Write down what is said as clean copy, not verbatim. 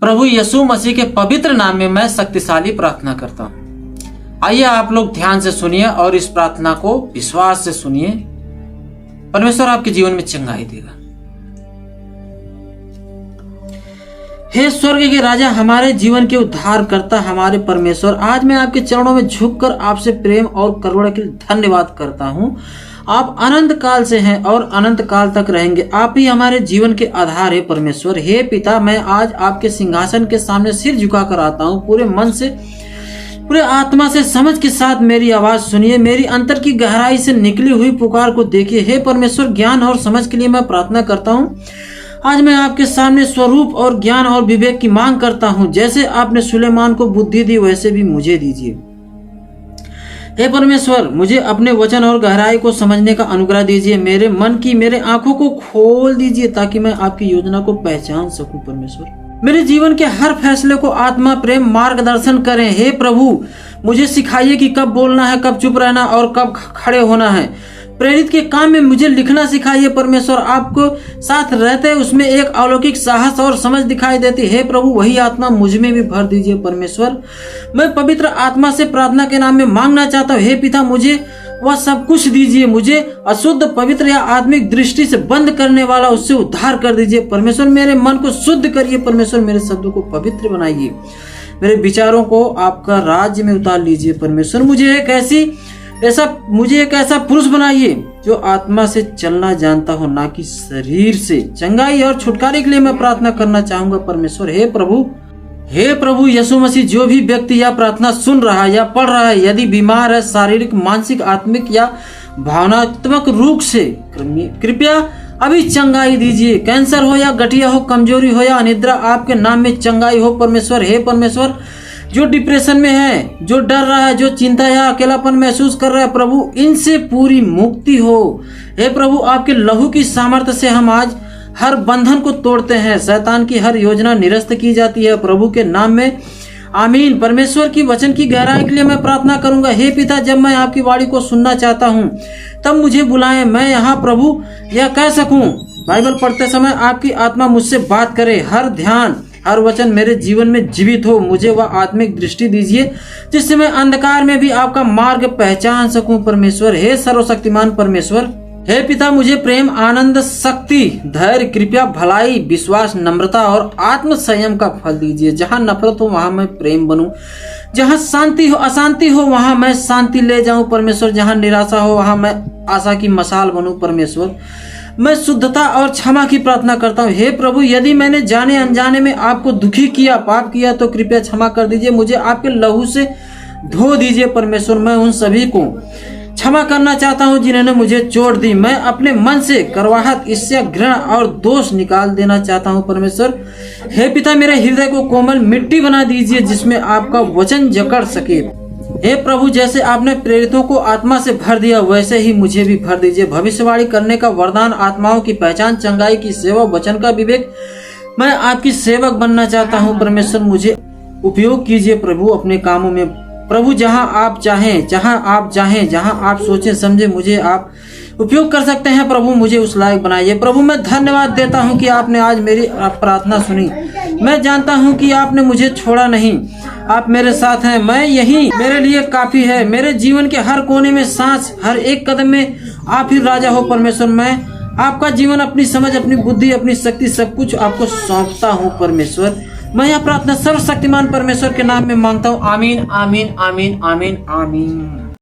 प्रभु यीशु मसीह के पवित्र नाम में मैं शक्तिशाली प्रार्थना करता हूं। आइए आप लोग ध्यान से सुनिए और इस प्रार्थना को विश्वास से सुनिए। परमेश्वर आपके जीवन में चंगाई देगा। हे स्वर्ग के राजा, हमारे जीवन के उद्धार करता हमारे परमेश्वर, आज मैं आपके चरणों में झुककर आपसे प्रेम और करुणा के लिए धन्यवाद करता हूं। आप अनंत काल से हैं और अनंत काल तक रहेंगे। आप ही हमारे जीवन के आधार है परमेश्वर। हे पिता, मैं आज आपके सिंहासन के सामने सिर झुकाकर आता हूं। पूरे मन से, पूरे आत्मा से, समझ के साथ मेरी आवाज सुनिए। मेरी अंतर की गहराई से निकली हुई पुकार को देखिए। हे परमेश्वर, ज्ञान और समझ के लिए मैं प्रार्थना करता हूँ। आज मैं आपके सामने स्वरूप और ज्ञान और विवेक की मांग करता हूँ। जैसे आपने सुलेमान को बुद्धि दी, वैसे भी मुझे दीजिए। हे परमेश्वर, मुझे अपने वचन और गहराई को समझने का अनुग्रह दीजिए। मेरे मन की, मेरे आंखों को खोल दीजिए ताकि मैं आपकी योजना को पहचान सकूं। परमेश्वर, मेरे जीवन के हर फैसले को आत्मा प्रेम मार्गदर्शन करें। हे प्रभु, मुझे सिखाइए कि कब बोलना है, कब चुप रहना और कब खड़े होना है। प्रेरित के काम में मुझे लिखना सिखाइए। परमेश्वर, आपको साथ रहते उसमें एक अलौकिक साहस और समझ दिखाई देती है। प्रभु, वही आत्मा मुझ में भी भर दीजिए। परमेश्वर, मैं पवित्र आत्मा से प्रार्थना के नाम में मांगना चाहता हूँ। हे पिता, मुझे वह सब कुछ दीजिए। मुझे अशुद्ध, पवित्र या आत्मिक दृष्टि से बंद करने वाला उससे उद्धार कर दीजिए। परमेश्वर, मेरे मन को शुद्ध करिए। परमेश्वर, मेरे शब्दों को पवित्र बनाइए। मेरे विचारों को आपका राज्य में उतार लीजिए। परमेश्वर, मुझे एक ऐसा पुरुष बनाइए जो आत्मा से चलना जानता हो, ना कि शरीर से। चंगाई और छुटकारे के लिए मैं प्रार्थना करना चाहूंगा। परमेश्वर, हे प्रभु यीशु मसीह, जो भी व्यक्ति यह प्रार्थना सुन रहा है या पढ़ रहा है, यदि बीमार है शारीरिक, मानसिक, आत्मिक या भावनात्मक रूप से, कृपया अभी चंगाई दीजिए। कैंसर हो या गठिया हो, कमजोरी हो या अनिद्रा, आपके नाम में चंगाई हो। परमेश्वर, हे परमेश्वर, जो डिप्रेशन में है, जो डर रहा है, जो चिंता या अकेलापन महसूस कर रहा है, प्रभु इनसे पूरी मुक्ति हो। हे प्रभु, आपके लहू की सामर्थ्य से हम आज हर बंधन को तोड़ते हैं। शैतान की हर योजना निरस्त की जाती है प्रभु के नाम में। आमीन। परमेश्वर की वचन की गहराई के लिए मैं प्रार्थना करूंगा। हे पिता, जब मैं आपकी वाणी को सुनना चाहता हूं, तब मुझे बुलाएं। मैं यहाँ प्रभु यह कह सकूं। बाइबल पढ़ते समय आपकी आत्मा मुझसे बात करे। हर ध्यान, हर वचन मेरे जीवन में जीवित हो। मुझे वह आत्मिक दृष्टि दीजिए जिससे मैं अंधकार में भी आपका मार्ग पहचान सकूं। परमेश्वर, हे सर्वशक्तिमान परमेश्वर, हे पिता, मुझे प्रेम, आनंद, शक्ति, धैर्य, कृपा, भलाई, विश्वास, नम्रता और आत्म संयम का फल दीजिए। जहाँ नफरत हो वहां मैं प्रेम बनूं। जहाँ शांति हो, अशांति हो, वहां मैं शांति ले जाऊं। परमेश्वर, जहाँ निराशा हो वहां मैं आशा की मशाल बनूं। परमेश्वर, मैं शुद्धता और क्षमा की प्रार्थना करता हूँ। हे प्रभु, यदि मैंने जाने अनजाने में आपको दुखी किया, पाप किया, तो कृपया क्षमा कर दीजिए। मुझे आपके लहू से धो दीजिए। परमेश्वर, मैं उन सभी को क्षमा करना चाहता हूँ जिन्होंने मुझे चोट दी। मैं अपने मन से करवाहट, ईर्ष्या, घृणा और दोष निकाल देना चाहता हूँ। परमेश्वर, हे पिता, मेरे हृदय को कोमल मिट्टी बना दीजिए जिसमें आपका वचन जकड़ सके। हे प्रभु, जैसे आपने प्रेरितों को आत्मा से भर दिया, वैसे ही मुझे भी भर दीजिए। भविष्यवाणी करने का वरदान, आत्माओं की पहचान, चंगाई की सेवा, वचन का विवेक। मैं आपकी सेवक बनना चाहता हूँ। परमेश्वर, मुझे उपयोग कीजिए प्रभु अपने कामों में। प्रभु, जहाँ आप चाहें, जहाँ आप सोचें समझे, मुझे आप उपयोग कर सकते हैं। प्रभु, मुझे उस लायक बनाइए। प्रभु, मैं धन्यवाद देता हूँ कि आपने आज मेरी प्रार्थना सुनी। मैं जानता हूँ कि आपने मुझे छोड़ा नहीं, आप मेरे साथ हैं। मैं यही मेरे लिए काफी है। मेरे जीवन के हर कोने में, सांस, हर एक कदम में आप ही राजा हो। परमेश्वर, मैं आपका जीवन, अपनी समझ, अपनी बुद्धि, अपनी शक्ति, सब कुछ आपको सौंपता हूँ। परमेश्वर, मैं यह प्रार्थना सर्वशक्तिमान परमेश्वर के नाम में मांगता हूँ। आमीन, आमीन, आमीन, आमीन, आमीन।